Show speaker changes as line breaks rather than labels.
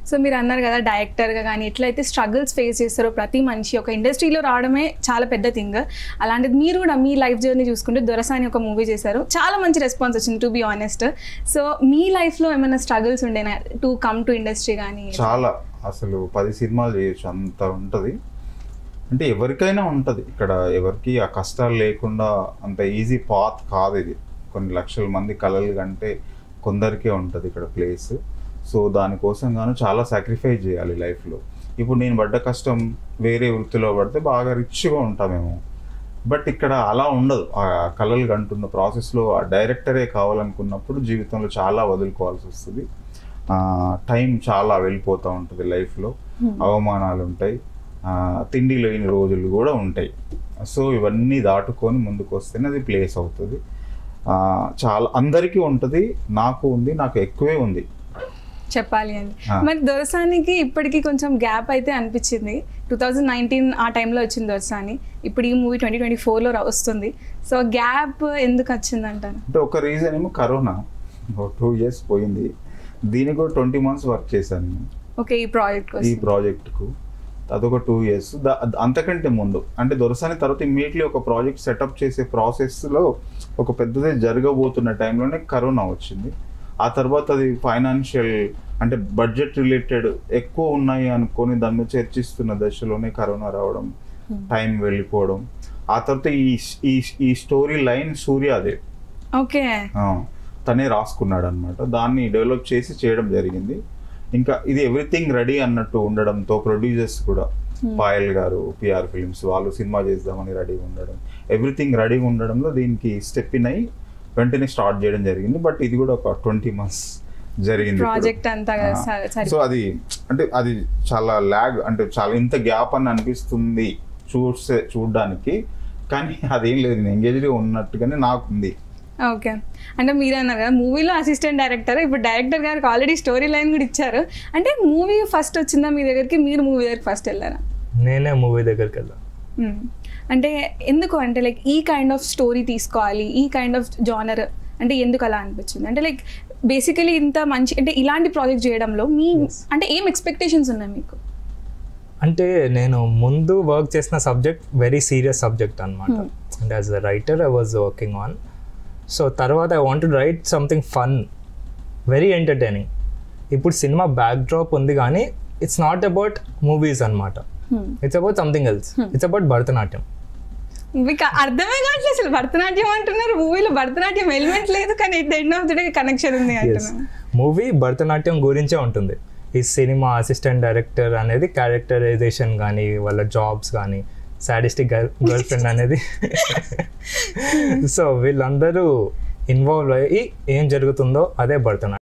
So మీరు అన్నారు కదా డైరెక్టర్గా కానీ ఎట్లయితే స్ట్రగుల్స్ ఫేస్ చేస్తారో ప్రతి మనిషి ఒక ఇండస్ట్రీలో రావడమే చాలా పెద్ద థింగ్. అలాంటిది మీరు కూడా మీ లైఫ్ జర్నీ చూసుకుంటే దొరసాని ఒక మూవీ చేశారు, చాలా మంచి రెస్పాన్స్ వచ్చింది టు బి ఆనెస్ట్. సో మీ లైఫ్లో ఏమైనా స్ట్రగుల్స్ ఉండేనా టు కమ్ టు ఇండస్ట్రీ కానీ?
చాలా, అసలు 10 సినిమాలు చేయొచ్చు అంత ఉంటుంది. అంటే ఎవరికైనా ఉంటుంది ఇక్కడ, ఎవరికి ఆ కష్టాలు లేకుండా అంత ఈజీ పాత్ కాదు ఇది. కొన్ని లక్షల మంది కలలు కంటే కొందరికే ఉంటుంది ఇక్కడ ప్లేస్. సో దానికోసం గాను చాలా సాక్రిఫైస్ చేయాలి లైఫ్లో. ఇప్పుడు నేను పడ్డ కష్టం వేరే వృత్తిలో పడితే బాగా రిచ్గా ఉంటామేమో, బట్ ఇక్కడ అలా ఉండదు. ఆ కలలు కంటున్న ప్రాసెస్లో ఆ డైరెక్టరే కావాలనుకున్నప్పుడు జీవితంలో చాలా వదులుకోవాల్సి వస్తుంది. టైం చాలా వెళ్ళిపోతూ ఉంటుంది లైఫ్లో, అవమానాలు ఉంటాయి, తిండి లేని రోజులు కూడా ఉంటాయి. సో ఇవన్నీ దాటుకొని ముందుకు వస్తేనే అది ప్లేస్ అవుతుంది. చాలా అందరికీ ఉంటుంది, నాకు ఉంది, నాకు ఎక్కువే ఉంది
చెప్పాలి అండి. మరి దొరసానికి ఇప్పటికీ కొంచెం గ్యాప్ అయితే అనిపించింది. 2019 ఆ టైంలో వచ్చింది దొరసాని, ఇప్పుడు ఈ మూవీ 2024లో వస్తుంది. సో గ్యాప్ ఎందుకు వచ్చింది అంటారు?
అంటే ఒక రీజన్ ఏమో కరోనా, 2 years పోయింది. దీనికి కూడా 20 months వర్క్ చేశాను
ఓకే ఈ
ప్రాజెక్ట్కు. అదొక 2 years. అంతకంటే ముందు అంటే దొరసాని తర్వాత ఇమ్మీడియట్లీ ఒక ప్రాజెక్ట్ సెటప్ చేసే ప్రాసెస్లో ఒక పెద్దదే జరగబోతున్న టైంలోనే కరోనా వచ్చింది. ఆ తర్వాత అది ఫైనాన్షియల్ అంటే బడ్జెట్ రిలేటెడ్ ఎక్కువ ఉన్నాయి అనుకొని దాన్ని చర్చిస్తున్న దశలోనే కరోనా రావడం, టైం వెళ్ళిపోవడం. ఆ తర్వాత ఈ స్టోరీ లైన్ సూర్యాదే
ఓకే
తనే రాసుకున్నాడు అనమాట. దాన్ని డెవలప్ చేసి చేయడం జరిగింది. ఇంకా ఇది ఎవ్రీథింగ్ రెడీ అన్నట్టు ఉండడంతో ప్రొడ్యూసర్స్ కూడా పాయల్ గారు, పిఆర్ ఫిల్మ్స్ వాళ్ళు సినిమా చేద్దామని రెడీగా ఉండడం, ఎవ్రీథింగ్ రెడీగా ఉండడంలో దీనికి స్టెప్ ఇన్ అయ్యి వెంటనే స్టార్ట్ చేయడం జరిగింది. బట్ ఇది కూడా ఒక 20 months జరిగింది
ప్రాజెక్ట్ అంతా.
సో అది అంటే అది చాలా ల్యాగ్, అంటే చాలా ఇంత గ్యాప్ అని అనిపిస్తుంది చూడడానికి, కానీ అదేం లేదు, నేను ఎంగేజ్గా ఉన్నట్టుగానే నాకు ఉంది.
ఓకే, అంటే మీరు అన్నారు కదా మూవీలో అసిస్టెంట్ డైరెక్టర్, ఇప్పుడు డైరెక్టర్ గారికి ఆల్రెడీ స్టోరీ లైన్ కూడా ఇచ్చారు. అంటే మూవీ ఫస్ట్ వచ్చిందా మీ దగ్గరికి, మీరు మూవీ దగ్గరికి ఫస్ట్ వెళ్ళారా?
నేనే మూవీ దగ్గరికి వెళ్ళా.
అంటే ఎందుకు అంటే లైక్ ఈ కైండ్ ఆఫ్ స్టోరీ తీసుకోవాలి, ఈ కైండ్ ఆఫ్ జానర్ అంటే ఎందుకు అలా అనిపించింది? అంటే లైక్ బేసికలీ ఇంత మంచి అంటే ఇలాంటి ప్రాజెక్ట్ చేయడంలో మీ అంటే ఏం ఎక్స్పెక్టేషన్స్ ఉన్నాయి మీకు?
అంటే నేను ముందు వర్క్ చేసిన సబ్జెక్ట్ వెరీ సీరియస్ సబ్జెక్ట్ అనమాట. And as a writer I was working on. So తర్వాత I want to write something fun, very entertaining. ఇప్పుడు సినిమా బ్యాక్ డ్రాప్ ఉంది కానీ ఇట్స్ నాట్ అబౌట్ మూవీస్ అనమాట, it's about something else, it's about Bharatanatyam.
మీకు అర్థమే కావట్లేదు అసలు, భరతనాట్యం అంటున్నారు, మూవీలో భరతనాట్యం ఎలిమెంట్ లేదు కానీ at the end of the day connection ఉంది అంటున్నారు.
మూవీ భరతనాట్యం గురించే ఉంటుంది. ఈ సినిమా అసిస్టెంట్ డైరెక్టర్ అనేది క్యారెక్టరైజేషన్ కానీ వాళ్ళ జాబ్స్ కానీ సాడిస్టిక్ గర్ల్ ఫ్రెండ్ అనేది సో వీళ్ళందరూ ఇన్వాల్వ్ అయ్యి ఏం జరుగుతుందో అదే భరతనాట్యం.